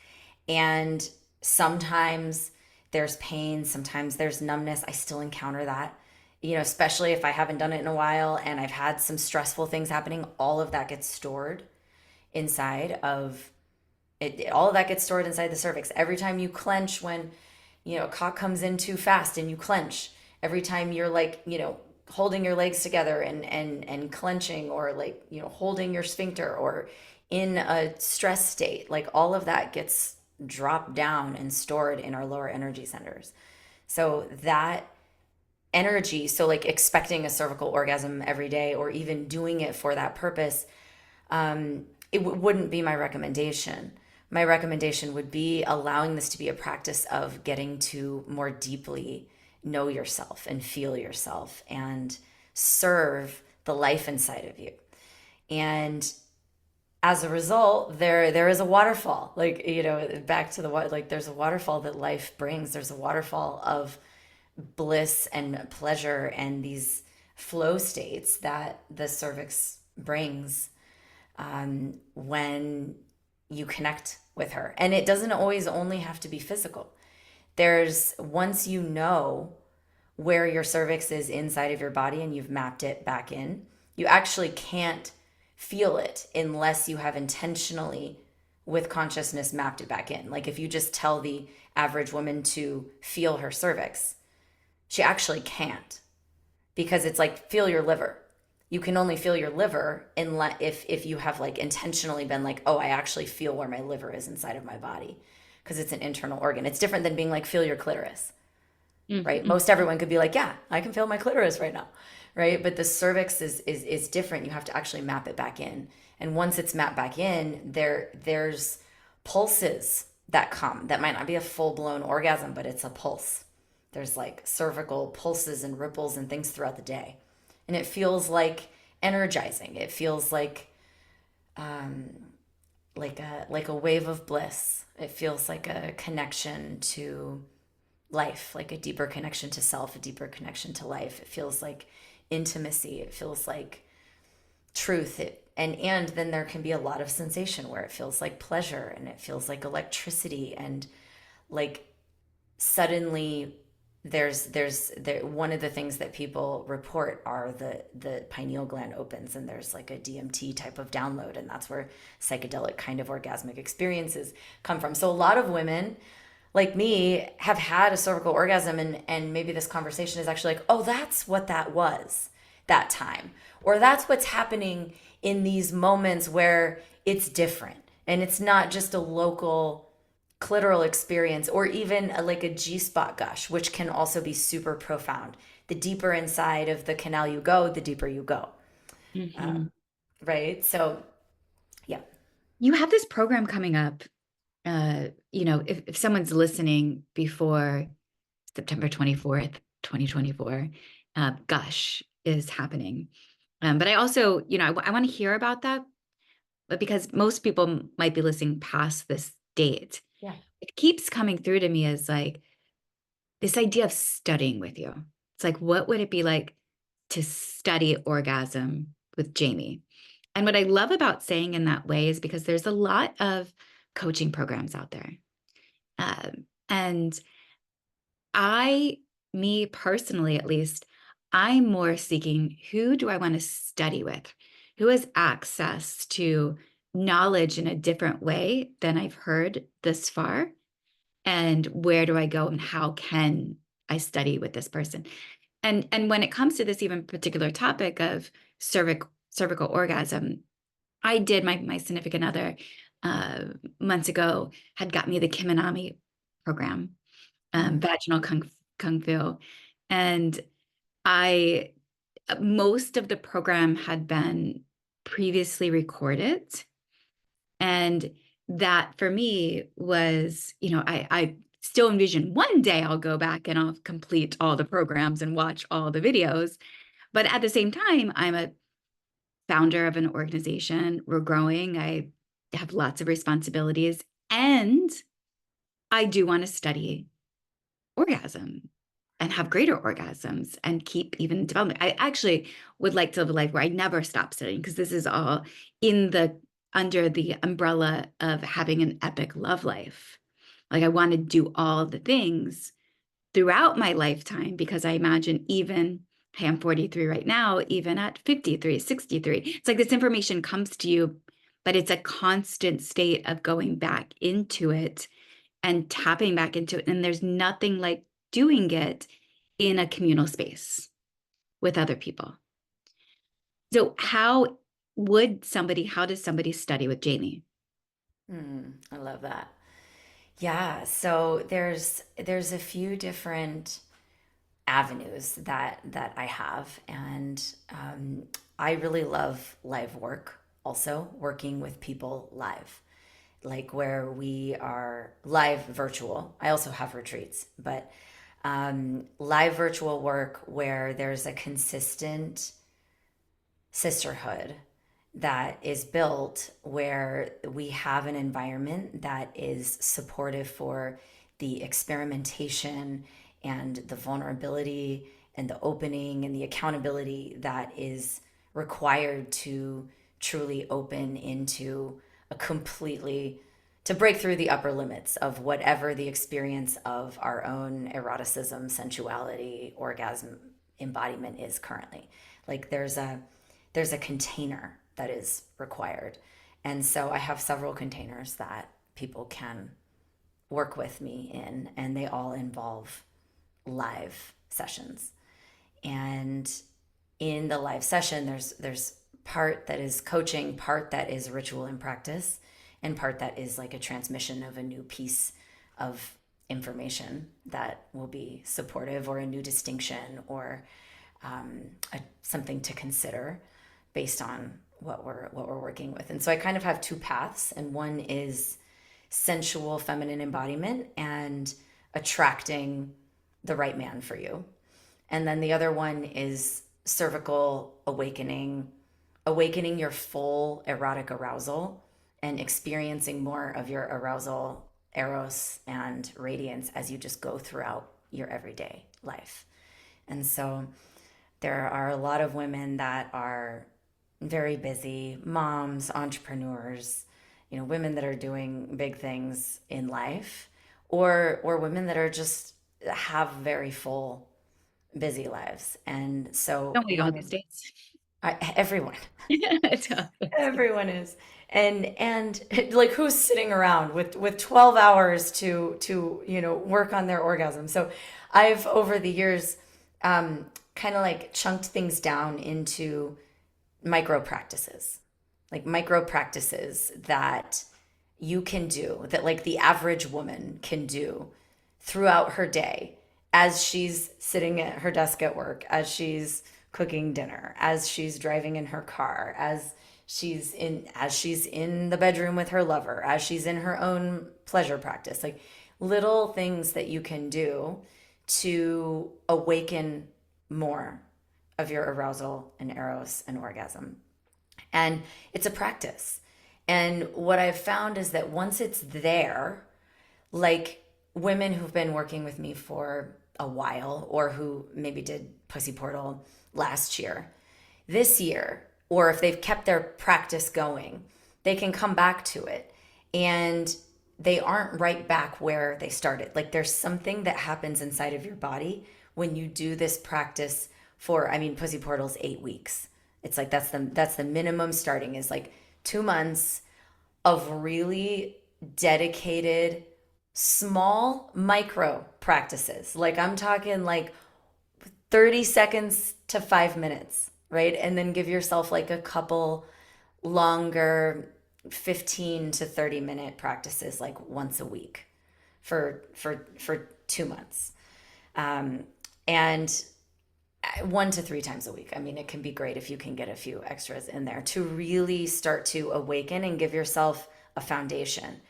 C: And sometimes there's pain, sometimes there's numbness. I still encounter that, especially if I haven't done it in a while and I've had some stressful things happening. All of that gets stored inside of it. All of that gets stored inside the cervix. Every time you clench, when a cock comes in too fast and you clench, every time you're like, holding your legs together and clenching, or like, holding your sphincter, or in a stress state, like all of that gets dropped down and stored in our lower energy centers. So that energy, so like expecting a cervical orgasm every day, or even doing it for that purpose, wouldn't be my recommendation. My recommendation would be allowing this to be a practice of getting to more deeply know yourself and feel yourself and serve the life inside of you. And as a result, there is a waterfall, like, back to the water, like there's a waterfall that life brings. There's a waterfall of bliss and pleasure and these flow states that the cervix brings, when you connect with her. And it doesn't always only have to be physical. Once you know where your cervix is inside of your body and you've mapped it back in, you actually can't feel it unless you have intentionally, with consciousness, mapped it back in. Like if you just tell the average woman to feel her cervix, she actually can't, because it's like, feel your liver. You can only feel your liver if you have like intentionally been like, oh, I actually feel where my liver is inside of my body, because it's an internal organ. It's different than being like, feel your clitoris, right? Most everyone could be like, yeah, I can feel my clitoris right now, right? But the cervix is different. You have to actually map it back in. And once it's mapped back in, there's pulses that come that might not be a full-blown orgasm, but it's a pulse. There's like cervical pulses and ripples and things throughout the day. And it feels like energizing. It feels like a wave of bliss. It feels like a connection to life, like a deeper connection to self, a deeper connection to life. It feels like intimacy. It feels like truth. And then there can be a lot of sensation where it feels like pleasure, and it feels like electricity, and like suddenly one of the things that people report are the pineal gland opens, and there's like a DMT type of download, and that's where psychedelic kind of orgasmic experiences come from. So a lot of women like me have had a cervical orgasm, and maybe this conversation is actually like, oh, that's what that was that time, or that's what's happening in these moments where it's different, and it's not just a local clitoral experience, or even like a G-spot gush, which can also be super profound. The deeper inside of the canal you go, the deeper you go. Right? So, yeah.
B: You have this program coming up. If someone's listening before September 24th, 2024, Gush is happening. But I also, I want to hear about that, but because most people might be listening past this date.
C: Yeah.
B: It keeps coming through to me as like this idea of studying with you. It's like, what would it be like to study orgasm with Jamie? And what I love about saying in that way is because there's a lot of coaching programs out there. And me personally, at least, I'm more seeking, who do I want to study with? Who has access to knowledge in a different way than I've heard this far? And where do I go, and how can I study with this person? And when it comes to this even particular topic of cervical orgasm, I did, my significant other months ago had got me the Kiminami program, vaginal kung fu. And most of the program had been previously recorded. And that for me was, I still envision one day I'll go back and I'll complete all the programs and watch all the videos. But at the same time, I'm a founder of an organization. We're growing. I have lots of responsibilities, and I do want to study orgasm and have greater orgasms and keep even developing. I actually would like to live a life where I never stop studying, because this is all under the umbrella of having an epic love life. Like, I want to do all the things throughout my lifetime, because I imagine even, hey, I'm 43 right now, even at 53, 63, it's like this information comes to you, but it's a constant state of going back into it and tapping back into it. And there's nothing like doing it in a communal space with other people. So how does somebody study with Jamie?
C: I love that. Yeah, so there's a few different avenues that I have, and I really love live work. Also, working with people live, like where we are live virtual. I also have retreats, but live virtual work where there's a consistent sisterhood that is built where we have an environment that is supportive for the experimentation and the vulnerability and the opening and the accountability that is required to truly open into a completely to break through the upper limits of whatever the experience of our own eroticism, sensuality, orgasm, embodiment is currently. Like there's a container that is required. And so I have several containers that people can work with me in, and they all involve live sessions. And in the live session, there's part that is coaching, part that is ritual and practice, and part that is like a transmission of a new piece of information that will be supportive, or a new distinction, or something to consider based on what we're working with. And so I kind of have two paths, and one is sensual feminine embodiment and attracting the right man for you. And then the other one is cervical awakening your full erotic arousal and experiencing more of your arousal, eros, and radiance as you just go throughout your everyday life. And so there are a lot of women that are very busy, moms, entrepreneurs, women that are doing big things in life, or women that are just have very full, busy lives. And so
B: Don't we all these days?
C: everyone,
B: Totally.
C: everyone is. And like, who's sitting around with 12 hours to work on their orgasm? So I've over the years kind of like chunked things down into micro practices, that you can do, that like the average woman can do throughout her day, as she's sitting at her desk at work, as she's cooking dinner, as she's driving in her car, as she's in the bedroom with her lover, as she's in her own pleasure practice. Like little things that you can do to awaken more of your arousal and eros and orgasm. And it's a practice. And what I've found is that once it's there, like women who've been working with me for a while, or who maybe did Pussy Portal last year, this year, or if they've kept their practice going, they can come back to it, and they aren't right back where they started. Like there's something that happens inside of your body when you do this practice for, Pussy Portal's 8 weeks. It's like that's the minimum starting, is like 2 months of really dedicated small micro practices. Like I'm talking like 30 seconds to 5 minutes, right? And then give yourself like a couple longer 15 to 30 minute practices, like once a week for 2 months. And 1 to 3 times a week. It can be great if you can get a few extras in there to really start to awaken and give yourself a foundation.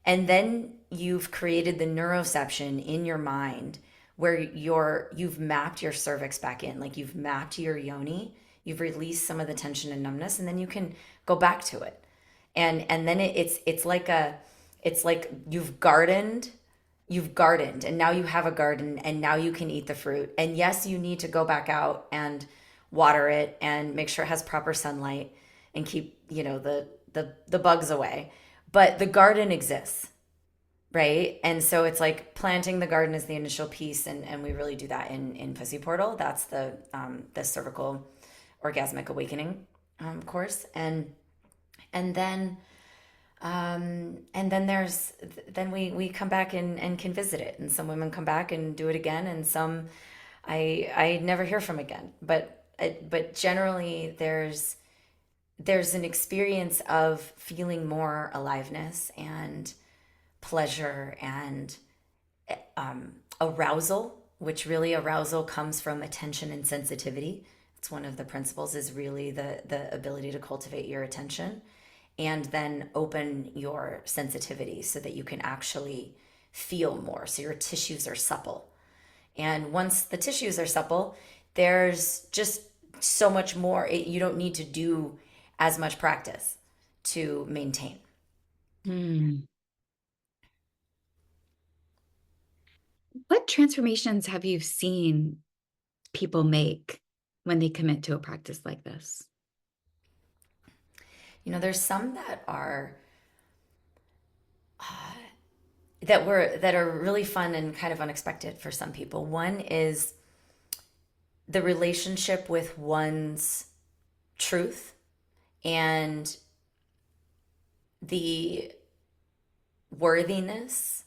C: And then you've created the neuroception in your mind where you've mapped your cervix back in, like you've mapped your yoni, you've released some of the tension and numbness, and then you can go back to it. And then it's like you've gardened, and now you have a garden, and now you can eat the fruit. And yes, you need to go back out and water it and make sure it has proper sunlight and keep the bugs away, but the garden exists, right? And so it's like planting the garden is the initial piece, and we really do that in Pussy Portal. That's the cervical orgasmic awakening course. And then then we come back and can visit it, and some women come back and do it again, and some I never hear from again. But generally, there's an experience of feeling more aliveness and pleasure and arousal, which really arousal comes from attention and sensitivity. It's one of the principles, is really the ability to cultivate your attention and then open your sensitivity so that you can actually feel more. So your tissues are supple. And once the tissues are supple, there's just so much more. You don't need to do as much practice to maintain.
B: Hmm. What transformations have you seen people make when they commit to a practice like this?
C: There's some that are really fun and kind of unexpected for some people. One is the relationship with one's truth and the worthiness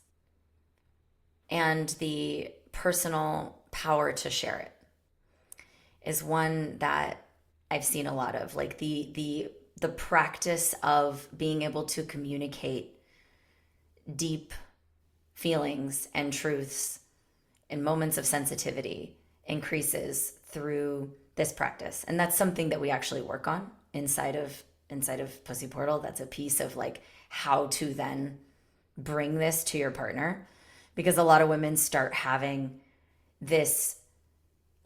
C: and the personal power to share it is one that I've seen a lot of. Like the practice of being able to communicate deep feelings and truths in moments of sensitivity increases through this practice. And that's something that we actually work on inside of Pussy Portal. That's a piece of like how to then bring this to your partner, because a lot of women start having this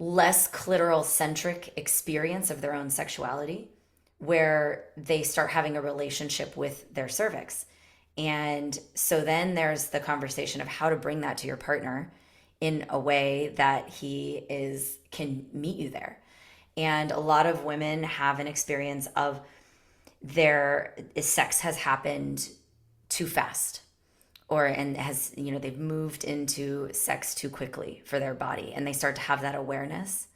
C: less clitoral centric experience of their own sexuality, where they start having a relationship with their cervix. And so then there's the conversation of how to bring that to your partner in a way that can meet you there. And a lot of women have an experience of their sex has happened too fast, and they've moved into sex too quickly for their body, and they start to have that awareness.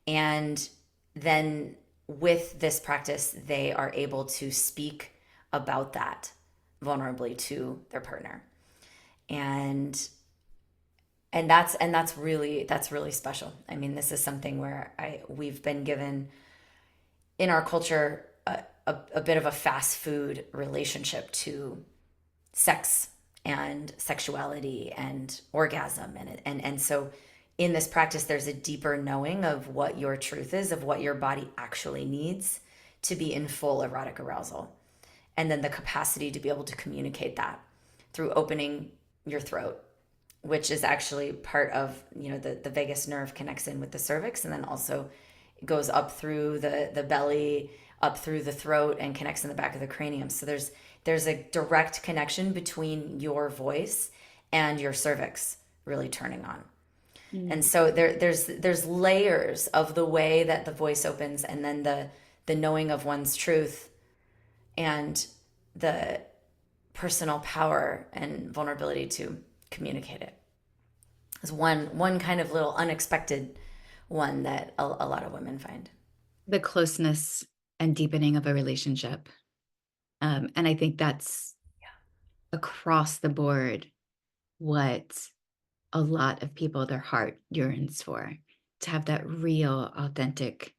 C: And then with this practice, they are able to speak about that vulnerably to their partner. And that's really special. I mean, this is something where we've been given in our culture a bit of a fast food relationship to sex and sexuality and orgasm, and so in this practice there's a deeper knowing of what your truth is, of what your body actually needs to be in full erotic arousal, and then the capacity to be able to communicate that through opening your throat, which is actually part of, the vagus nerve connects in with the cervix, and then also goes up through the belly, up through the throat, and connects in the back of the cranium. So there's a direct connection between your voice and your cervix really turning on. And so there's layers of the way that the voice opens, and then the knowing of one's truth and the personal power and vulnerability to communicate it is one kind of little unexpected one that a lot of women find.
B: The closeness and deepening of a relationship. And I think that's across the board what a lot of people, their heart yearns for, to have that real, authentic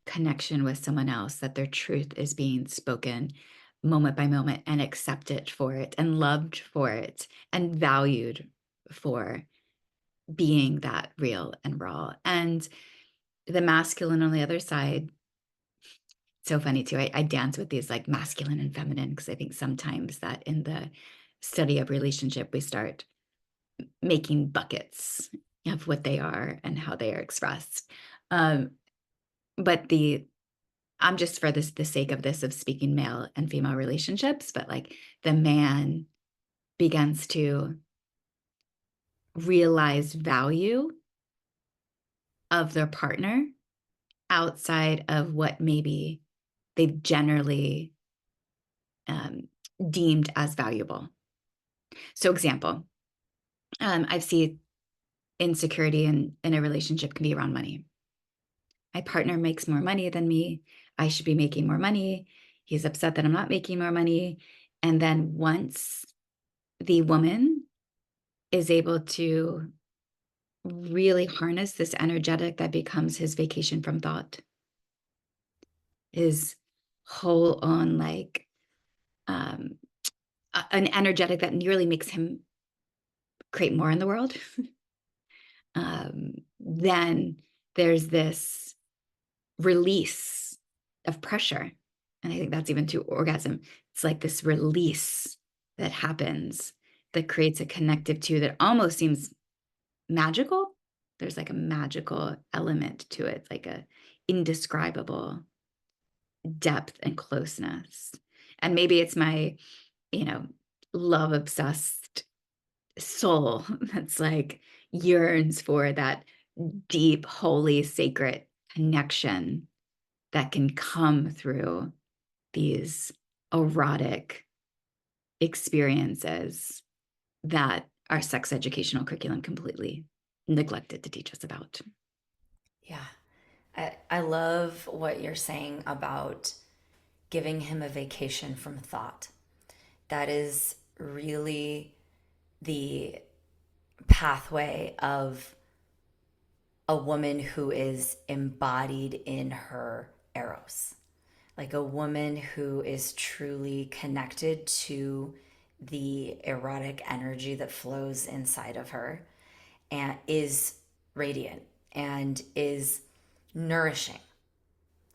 B: connection with someone else, that their truth is being spoken moment by moment and accepted for it and loved for it and valued for being that real and raw. And the masculine on the other side, so funny too. I dance with these like masculine and feminine, because I think sometimes that in the study of relationship, we start making buckets of what they are and how they are expressed. But I'm just for the sake of this, of speaking male and female relationships, but like the man begins to realize value of their partner outside of what maybe they've generally deemed as valuable. So example, I've seen insecurity in a relationship can be around money. My partner makes more money than me. I should be making more money. He's upset that I'm not making more money. And then once the woman is able to really harness this energetic that becomes his vacation from thought, his whole on like um, an energetic that nearly makes him create more in the world. Then there's this release of pressure. And I think that's even to orgasm. It's like this release that happens that creates a connective too that almost seems magical. There's like a magical element to it, like a indescribable depth and closeness. And maybe it's my, you know, love obsessed soul that's like yearns for that deep, holy, sacred connection that can come through these erotic experiences that our sex educational curriculum completely neglected to teach us about.
C: Yeah. I love what you're saying about giving him a vacation from thought. That is really the pathway of a woman who is embodied in her eros, like a woman who is truly connected to the erotic energy that flows inside of her and is radiant and is nourishing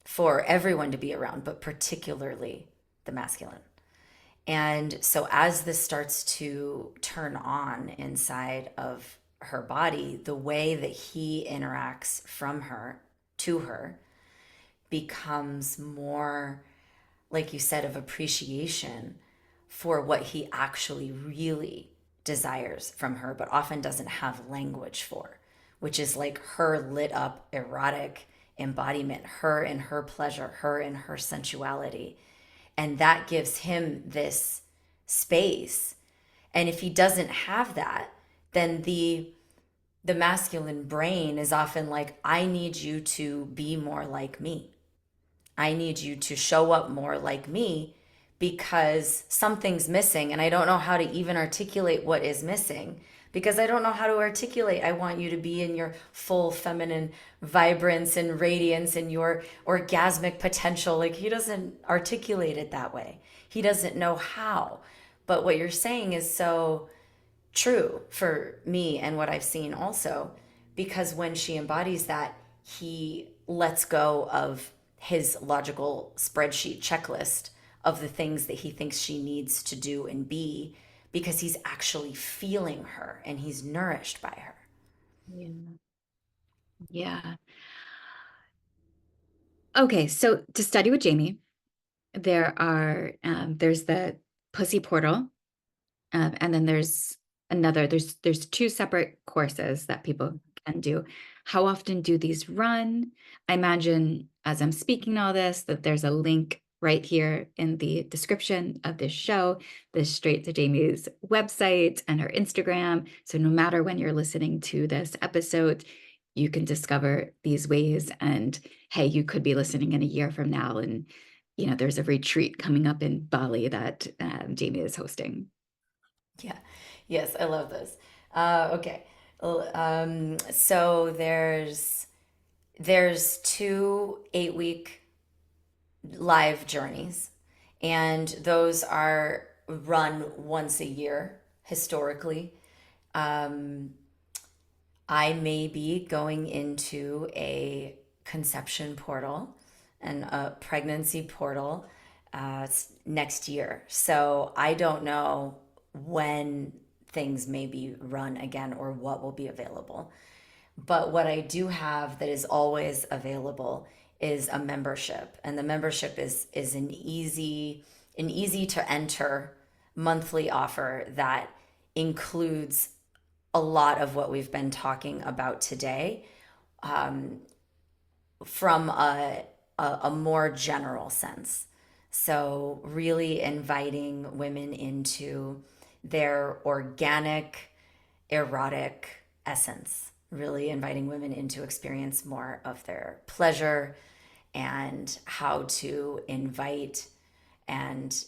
C: for everyone to be around, but particularly the masculine. And so, as this starts to turn on inside of her body, the way that he interacts from her to her becomes more, like you said, of appreciation for what he actually really desires from her, but often doesn't have language for, which is like her lit up erotic embodiment, her and her pleasure, her and her sensuality. And that gives him this space. And if he doesn't have that, then the masculine brain is often like, I need you to be more like me. I need you to show up more like me because something's missing. And I don't know how to even articulate what is missing because I don't know how to articulate. I want you to be in your full feminine vibrance and radiance and your orgasmic potential. Like he doesn't articulate it that way, he doesn't know how. But what you're saying is so true for me and what I've seen also, because when she embodies that, he lets go of his logical spreadsheet checklist of the things that he thinks she needs to do and be, because he's actually feeling her and he's nourished by her.
B: Yeah. Yeah. Okay, so to study with Jamie, there's the pussy portal, and then there's two separate courses that people can do. How often do these run? I imagine as I'm speaking all this that there's a link right here in the description of this show, this straight to Jamie's website and her Instagram. So no matter when you're listening to this episode, you can discover these ways. And hey, you could be listening in a year from now, and there's a retreat coming up in Bali that Jamie is hosting.
C: Yeah. Yes, I love this. Okay. So there's 2 8-week live journeys, and those are run once a year historically. Um, I may be going into a conception portal and a pregnancy portal next year. So I don't know when things may be run again or what will be available. But what I do have that is always available is a membership. And the membership is an easy to enter monthly offer that includes a lot of what we've been talking about today, from a more general sense. So, really inviting women into their organic, erotic essence, really inviting women into experience more of their pleasure and how to invite and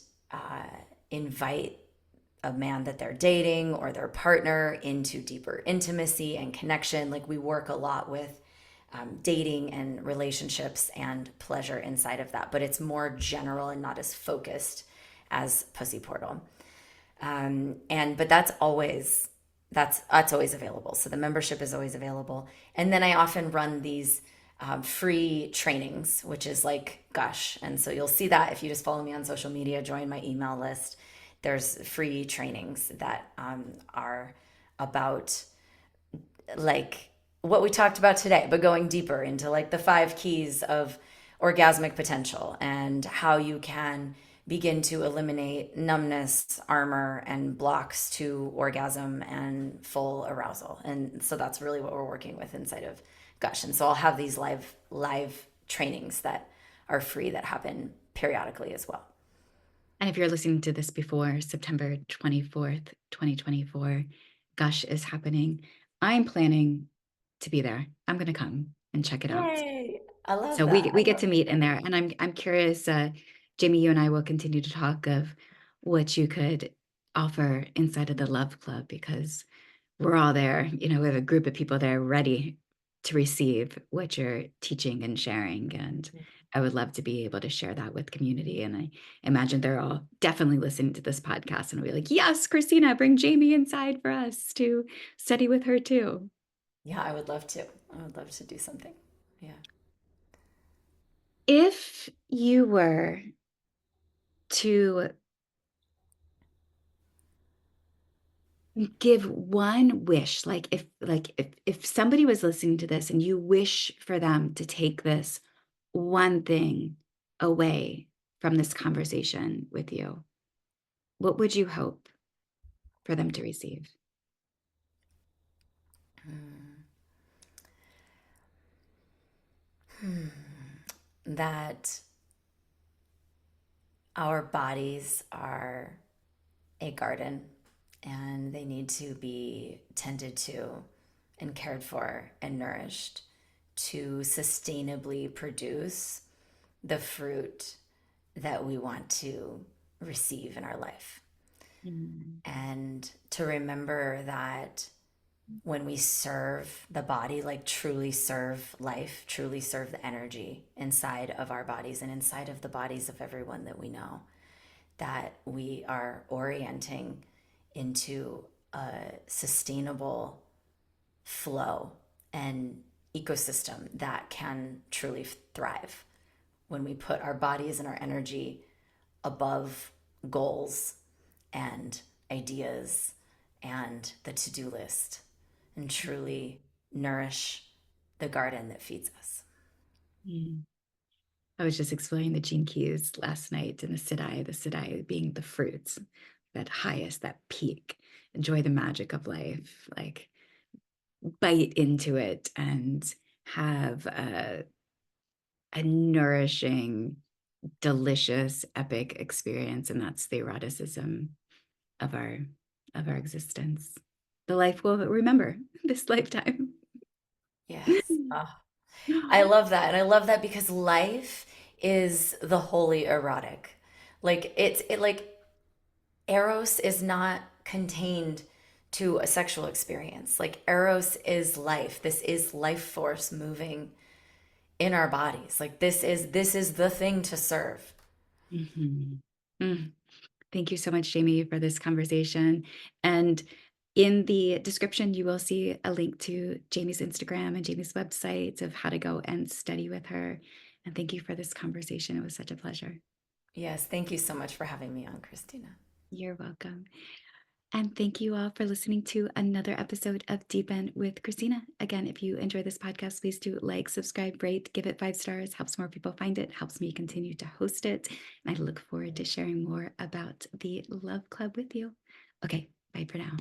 C: invite a man that they're dating or their partner into deeper intimacy and connection. Like we work a lot with dating and relationships and pleasure inside of that, but it's more general and not as focused as Pussy Portal. But that's always available. So the membership is always available. And then I often run these free trainings, which is like Gush. And so you'll see that if you just follow me on social media, join my email list. There's free trainings that are about like what we talked about today, but going deeper into like the 5 keys of orgasmic potential and how you can begin to eliminate numbness, armor, and blocks to orgasm and full arousal. And so that's really what we're working with inside of Gush. And so I'll have these live trainings that are free that happen periodically as well.
B: And if you're listening to this before September 24th, 2024, Gush is happening. I'm planning to be there. I'm going to come and check it out.
C: Yay! I love
B: So
C: that.
B: we get to meet in there, and I'm curious. Jamie, you and I will continue to talk of what you could offer inside of the Love Club, because we're all there. You know, we have a group of people there ready to receive what you're teaching and sharing, and I would love to be able to share that with community. And I imagine they're all definitely listening to this podcast and will be like, yes, Christina, bring Jamie inside for us to study with her too.
C: Yeah, I would love to. I would love to do something. Yeah.
B: If you were to give one wish, like if somebody was listening to this and you wish for them to take this one thing away from this conversation with you, what would you hope for them to receive?
C: That our bodies are a garden and they need to be tended to and cared for and nourished to sustainably produce the fruit that we want to receive in our life. And to remember that when we serve the body, like truly serve life, truly serve the energy inside of our bodies and inside of the bodies of everyone that we know, that we are orienting into a sustainable flow and ecosystem that can truly thrive when we put our bodies and our energy above goals and ideas and the to-do list and truly nourish the garden that feeds us.
B: I was just exploring the gene keys last night, and the Siddhi being the fruits, that highest, that peak, enjoy the magic of life, like bite into it and have a nourishing, delicious, epic experience. And that's the eroticism of our existence. The life we'll remember this lifetime.
C: Yes. Oh, I love that. And I love that because life is the holy erotic. Like it like Eros is not contained to a sexual experience. Like Eros is life. This is life force moving in our bodies. Like this is the thing to serve.
B: Thank you so much, Jamie, for this conversation. And in the description, you will see a link to Jamie's Instagram and Jamie's website of how to go and study with her. And thank you for this conversation. It was such a pleasure.
C: Yes, thank you so much for having me on, Christina.
B: You're welcome. And thank you all for listening to another episode of Deepen with Christina. Again, if you enjoy this podcast, please do like, subscribe, rate, give it 5 stars. Helps more people find it, helps me continue to host it. And I look forward to sharing more about the Love Club with you. Okay, bye for now.